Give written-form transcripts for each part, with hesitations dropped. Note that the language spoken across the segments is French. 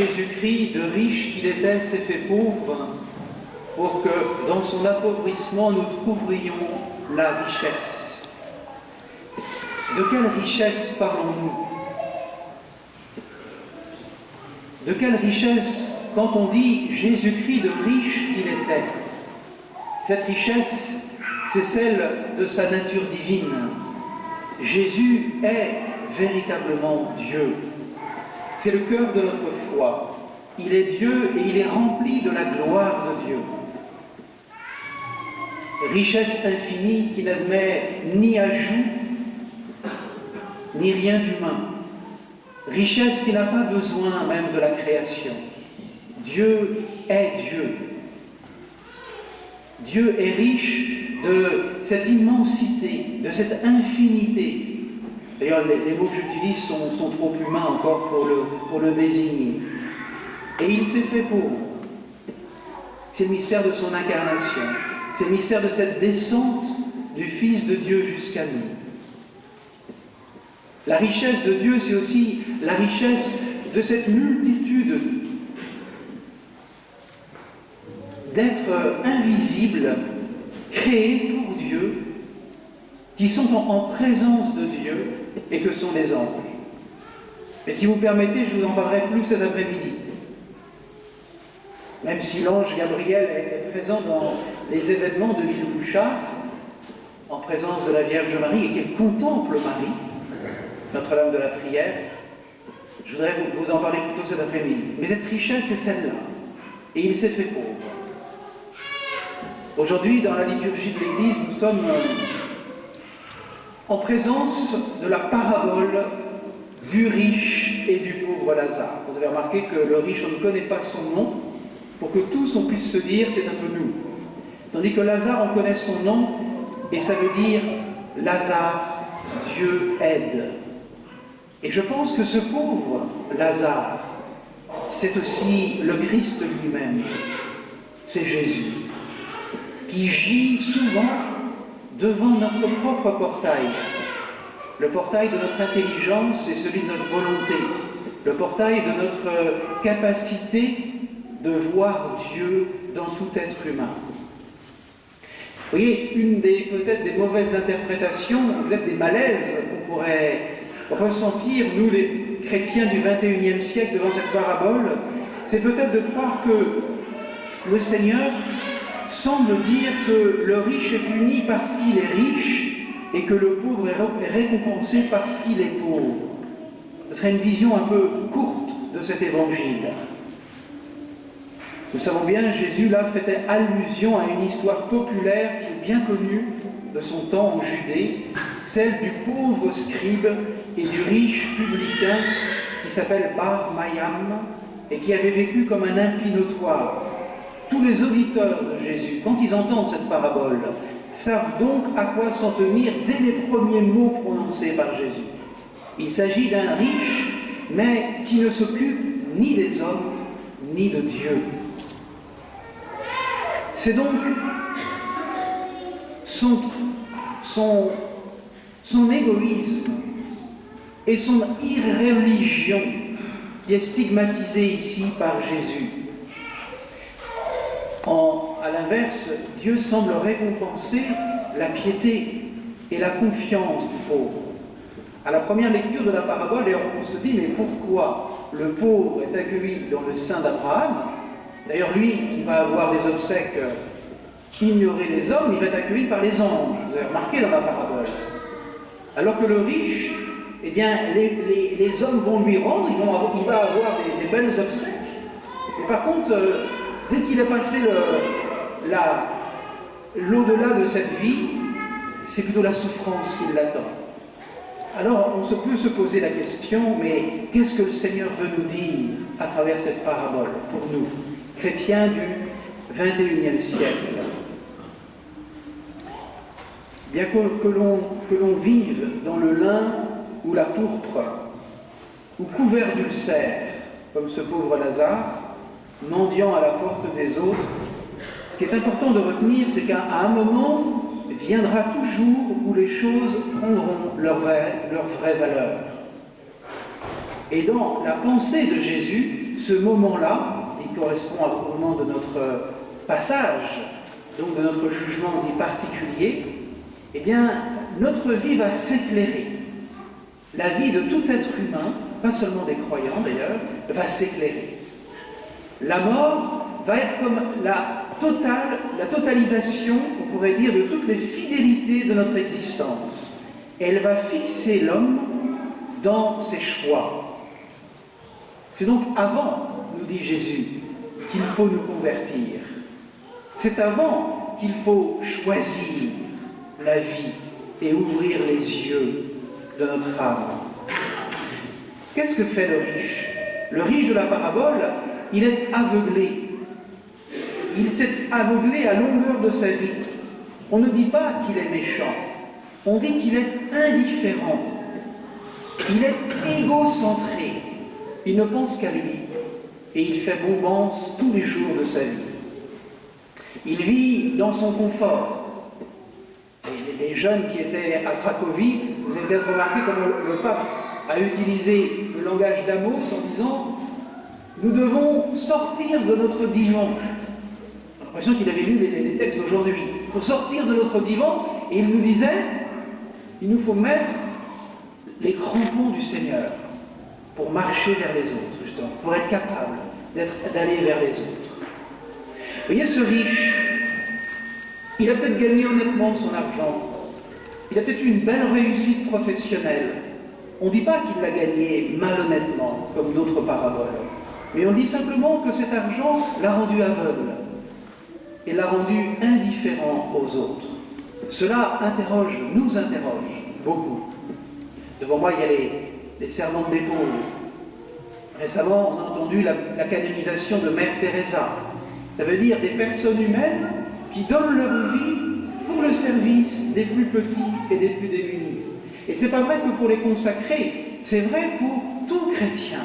Jésus-Christ, de riche qu'il était, s'est fait pauvre pour que dans son appauvrissement nous trouverions la richesse. De quelle richesse parlons-nous? De quelle richesse quand on dit Jésus-Christ de riche qu'il était? Cette richesse, c'est celle de sa nature divine. Jésus est véritablement Dieu. C'est le cœur de notre foi. Il est Dieu et il est rempli de la gloire de Dieu. Richesse infinie qui n'admet ni ajout, ni rien d'humain. Richesse qui n'a pas besoin même de la création. Dieu est Dieu. Dieu est riche de cette immensité, de cette infinité. D'ailleurs, les mots que j'utilise sont trop humains encore pour le désigner. Et il s'est fait pauvre. C'est le mystère de son incarnation. C'est le mystère de cette descente du Fils de Dieu jusqu'à nous. La richesse de Dieu, c'est aussi la richesse de cette multitude d'êtres invisibles, créés pour Dieu, qui sont en présence de Dieu et que sont les anges. Mais si vous permettez, je vous en parlerai plus cet après-midi. Même si l'ange Gabriel est présent dans les événements de l'île Bouchard, en présence de la Vierge Marie, et qu'elle contemple Marie, Notre-Dame de la Prière, je voudrais vous en parler plutôt cet après-midi. Mais cette richesse, c'est celle-là. Et il s'est fait pauvre. Aujourd'hui, dans la liturgie de l'Église, nous sommes en présence de la parabole du riche et du pauvre Lazare. Vous avez remarqué que le riche, on ne connaît pas son nom, pour que tous on puisse se dire, c'est un peu nous. Tandis que Lazare, on connaît son nom, et ça veut dire Lazare, Dieu aide. Et je pense que ce pauvre Lazare, c'est aussi le Christ lui-même. C'est Jésus, qui gît souvent devant notre propre portail. Le portail de notre intelligence et celui de notre volonté. Le portail de notre capacité de voir Dieu dans tout être humain. Vous voyez, une des peut-être des mauvaises interprétations, peut-être des malaises qu'on pourrait ressentir, nous les chrétiens du XXIe siècle devant cette parabole, c'est peut-être de croire que le Seigneur semble dire que le riche est puni parce qu'il est riche et que le pauvre est récompensé parce qu'il est pauvre. Ce serait une vision un peu courte de cet évangile. Nous savons bien, Jésus là faisait allusion à une histoire populaire qui est bien connue de son temps en Judée, celle du pauvre scribe et du riche publicain qui s'appelle Bar Mayam et qui avait vécu comme un impie notoire. Tous les auditeurs de Jésus, quand ils entendent cette parabole, savent donc à quoi s'en tenir dès les premiers mots prononcés par Jésus. Il s'agit d'un riche, mais qui ne s'occupe ni des hommes, ni de Dieu. C'est donc son égoïsme et son irréligion qui est stigmatisé ici par Jésus. À l'inverse, Dieu semble récompenser la piété et la confiance du pauvre. À la première lecture de la parabole, on se dit, mais pourquoi le pauvre est accueilli dans le sein d'Abraham? D'ailleurs, lui, il va avoir des obsèques ignorées des hommes, il va être accueilli par les anges. Vous avez remarqué dans la parabole. Alors que le riche, eh bien, les hommes vont lui rendre, il va avoir des belles obsèques. Et par contre, dès qu'il est passé l'au-delà de cette vie, c'est plutôt la souffrance qui l'attend. Alors, on peut se poser la question, mais qu'est-ce que le Seigneur veut nous dire à travers cette parabole pour nous, chrétiens du XXIe siècle? Bien que l'on vive dans le lin ou la pourpre, ou couvert d'ulcères, comme ce pauvre Lazare, mendiant à la porte des autres, ce qui est important de retenir, c'est qu'à un moment viendra toujours où les choses prendront leur vraie valeur. Et dans la pensée de Jésus, ce moment-là, il correspond au moment de notre passage, donc de notre jugement dit particulier, eh bien, notre vie va s'éclairer. La vie de tout être humain, pas seulement des croyants d'ailleurs, va s'éclairer. La mort va être comme la totalisation, on pourrait dire, de toutes les fidélités de notre existence. Elle va fixer l'homme dans ses choix. C'est donc avant, nous dit Jésus, qu'il faut nous convertir. C'est avant qu'il faut choisir la vie et ouvrir les yeux de notre âme. Qu'est-ce que fait le riche? Le riche de la parabole, il est aveuglé. Il s'est aveuglé à longueur de sa vie. On ne dit pas qu'il est méchant, on dit qu'il est indifférent. Il est égocentré, il ne pense qu'à lui, et il fait bombance tous les jours de sa vie. Il vit dans son confort. Et les jeunes qui étaient à Cracovie, vous avez peut-être remarqué comment le pape a utilisé le langage d'Amos en disant « Nous devons sortir de notre divan ». J'ai l'impression qu'il avait lu les textes d'aujourd'hui. Il faut sortir de notre divan, et il nous disait « Il nous faut mettre les crampons du Seigneur pour marcher vers les autres, justement, pour être capable d'aller vers les autres. » Vous voyez, ce riche, il a peut-être gagné honnêtement son argent, il a peut-être eu une belle réussite professionnelle. On ne dit pas qu'il l'a gagné malhonnêtement, comme d'autres paraboles, mais on dit simplement que cet argent l'a rendu aveugle et l'a rendu indifférent aux autres. Cela nous interroge beaucoup. Devant moi, il y a les servantes des pauvres. Récemment, on a entendu la canonisation de Mère Teresa. Ça veut dire des personnes humaines qui donnent leur vie pour le service des plus petits et des plus démunis. Et ce n'est pas vrai que pour les consacrés, c'est vrai pour tout chrétien.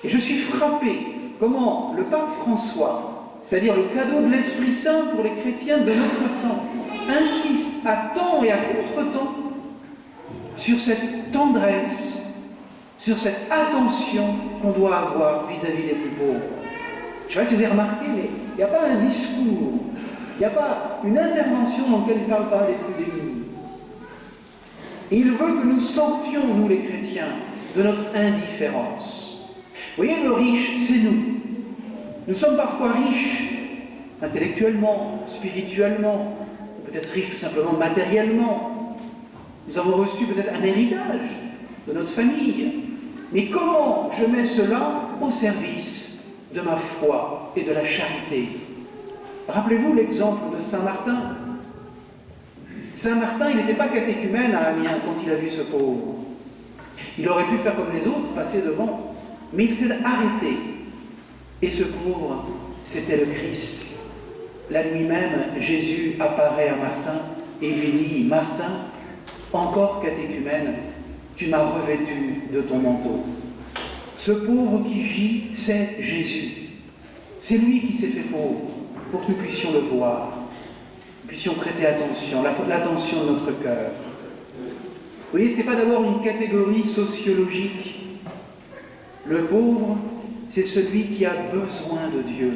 Et je suis frappé comment le pape François, c'est-à-dire le cadeau de l'Esprit Saint pour les chrétiens de notre temps, insiste à temps et à contre-temps sur cette tendresse, sur cette attention qu'on doit avoir vis-à-vis des plus pauvres. Je ne sais pas si vous avez remarqué, mais il n'y a pas un discours, il n'y a pas une intervention dans laquelle il ne parle pas des plus démunis. Et il veut que nous sortions, nous les chrétiens, de notre indifférence. Vous voyez, le riche, c'est nous. Nous sommes parfois riches, intellectuellement, spirituellement, peut-être riches tout simplement matériellement. Nous avons reçu peut-être un héritage de notre famille. Mais comment je mets cela au service de ma foi et de la charité? Rappelez-vous l'exemple de Saint Martin. Saint Martin, il n'était pas catéchumène à Amiens quand il a vu ce pauvre. Il aurait pu faire comme les autres, passer devant, mais il s'est arrêté. Et ce pauvre, c'était le Christ. La nuit même, Jésus apparaît à Martin et lui dit « Martin, encore catéchumène, tu m'as revêtu de ton manteau. » Ce pauvre qui gît, c'est Jésus. C'est lui qui s'est fait pauvre pour que nous puissions le voir, nous puissions prêter attention, l'attention de notre cœur. Vous voyez, ce n'est pas d'abord une catégorie sociologique. Le pauvre, c'est celui qui a besoin de Dieu.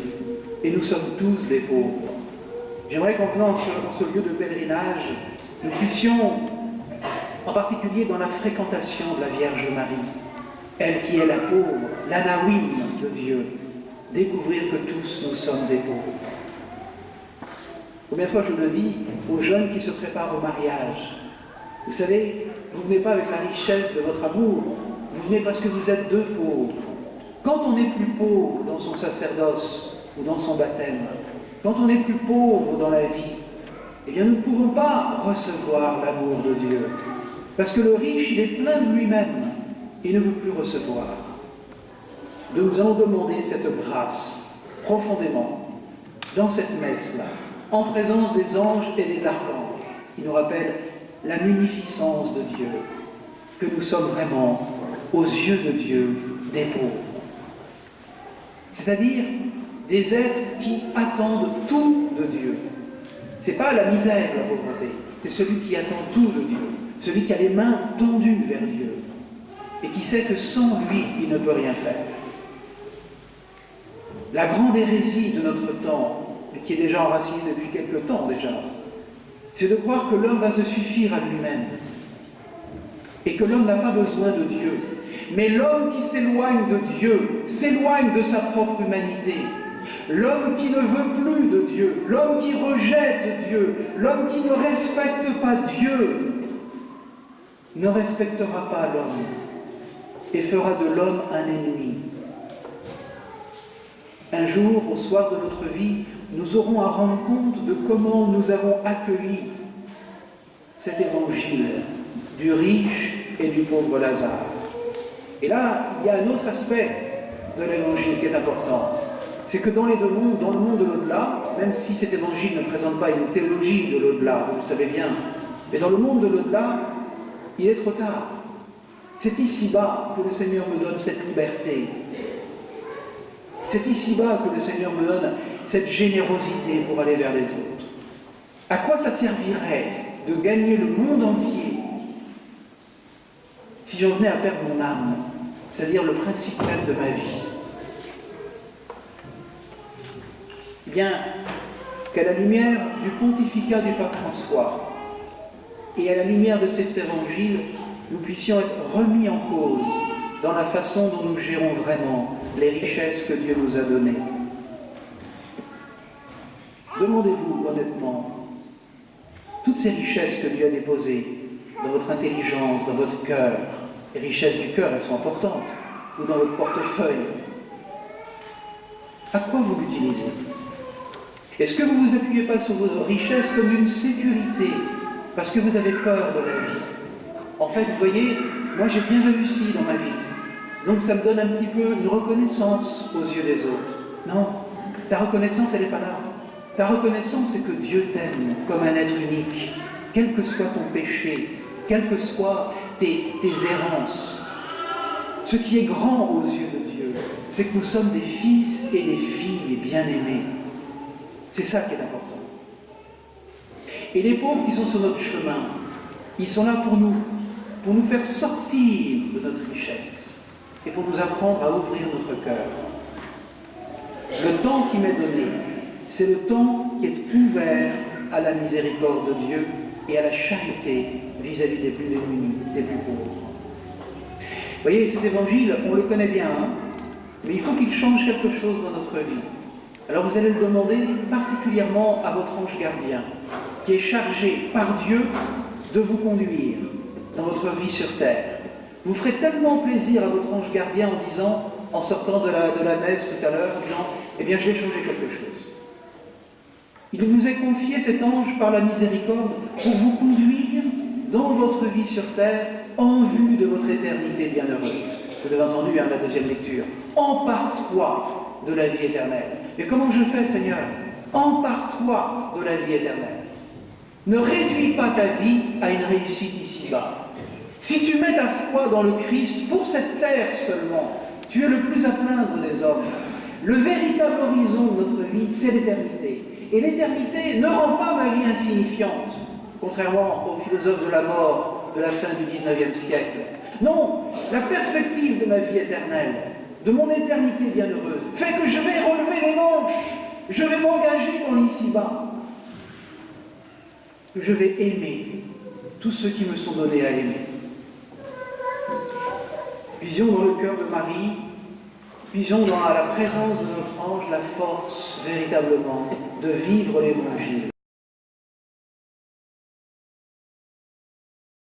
Et nous sommes tous des pauvres. J'aimerais qu'en venant dans ce lieu de pèlerinage, nous puissions, en particulier dans la fréquentation de la Vierge Marie, elle qui est la pauvre, l'anawim de Dieu, découvrir que tous nous sommes des pauvres. Combien de fois je le dis aux jeunes qui se préparent au mariage, vous savez, vous ne venez pas avec la richesse de votre amour, vous venez parce que vous êtes deux pauvres. Quand on est plus pauvre dans son sacerdoce ou dans son baptême, quand on est plus pauvre dans la vie, eh bien nous ne pouvons pas recevoir l'amour de Dieu. Parce que le riche, il est plein de lui-même et ne peut plus recevoir. Nous allons demander cette grâce profondément dans cette messe-là, en présence des anges et des archanges, qui nous rappellent la munificence de Dieu, que nous sommes vraiment, aux yeux de Dieu, des pauvres. C'est-à-dire des êtres qui attendent tout de Dieu. Ce n'est pas la misère, la pauvreté, c'est celui qui attend tout de Dieu, celui qui a les mains tendues vers Dieu, et qui sait que sans lui, il ne peut rien faire. la grande hérésie de notre temps, mais qui est déjà enracinée depuis quelque temps déjà, c'est de croire que l'homme va se suffire à lui-même et que l'homme n'a pas besoin de Dieu. Mais l'homme qui s'éloigne de Dieu s'éloigne de sa propre humanité. L'homme qui ne veut plus de Dieu, l'homme qui rejette Dieu, l'homme qui ne respecte pas Dieu, ne respectera pas l'homme et fera de l'homme un ennemi. Un jour, au soir de notre vie, nous aurons à rendre compte de comment nous avons accueilli cet évangile du riche et du pauvre Lazare. Et là, il y a un autre aspect de l'évangile qui est important. C'est que dans les deux mondes, dans le monde de l'au-delà, même si cet évangile ne présente pas une théologie de l'au-delà, vous le savez bien, mais dans le monde de l'au-delà, il est trop tard. C'est ici-bas que le Seigneur me donne cette liberté. C'est ici-bas que le Seigneur me donne cette générosité pour aller vers les autres. À quoi ça servirait de gagner le monde entier si j'en venais à perdre mon âme, c'est-à-dire le principe même de ma vie? Eh bien, qu'à la lumière du pontificat du pape François et à la lumière de cet évangile, nous puissions être remis en cause dans la façon dont nous gérons vraiment les richesses que Dieu nous a données. Demandez-vous honnêtement, toutes ces richesses que Dieu a déposées dans votre intelligence, dans votre cœur, les richesses du cœur, elles sont importantes, ou dans votre portefeuille, à quoi vous l'utilisez? Est-ce que vous ne vous appuyez pas sur vos richesses comme une sécurité, parce que vous avez peur de la vie? En fait, vous voyez, moi j'ai bien réussi dans ma vie, donc ça me donne un petit peu une reconnaissance aux yeux des autres. Non, ta reconnaissance, elle n'est pas là. Ta reconnaissance, c'est que Dieu t'aime comme un être unique, quel que soit ton péché, quelles que soient tes errances. Ce qui est grand aux yeux de Dieu, c'est que nous sommes des fils et des filles bien-aimés. C'est ça qui est important. Et les pauvres qui sont sur notre chemin, ils sont là pour nous faire sortir de notre richesse et pour nous apprendre à ouvrir notre cœur. Le temps qui m'est donné, c'est le temps qui est ouvert à la miséricorde de Dieu et à la charité vis-à-vis des plus démunis, des plus pauvres. Vous voyez, cet évangile, on le connaît bien, hein, mais il faut qu'il change quelque chose dans notre vie. Alors vous allez le demander particulièrement à votre ange gardien, qui est chargé par Dieu de vous conduire dans votre vie sur terre. Vous ferez tellement plaisir à votre ange gardien en disant, en sortant de la messe tout à l'heure, en disant, eh bien je vais changer quelque chose. Il vous est confié, cet ange, par la miséricorde, pour vous conduire dans votre vie sur terre en vue de votre éternité bienheureuse. Vous avez entendu la deuxième lecture. Empare-toi de la vie éternelle. Mais comment je fais, Seigneur? Empare-toi de la vie éternelle. Ne réduis pas ta vie à une réussite ici-bas. Si tu mets ta foi dans le Christ pour cette terre seulement, tu es le plus à plaindre des hommes. Le véritable horizon de notre vie, c'est l'éternité. Et l'éternité ne rend pas ma vie insignifiante, contrairement aux philosophes de la mort de la fin du XIXe siècle. Non, la perspective de ma vie éternelle, de mon éternité bienheureuse, fait que je vais relever les manches, je vais m'engager dans l'ici-bas, que je vais aimer tous ceux qui me sont donnés à aimer. Puisons dans le cœur de Marie, puisons dans la présence de notre ange la force véritablement de vivre l'Évangile.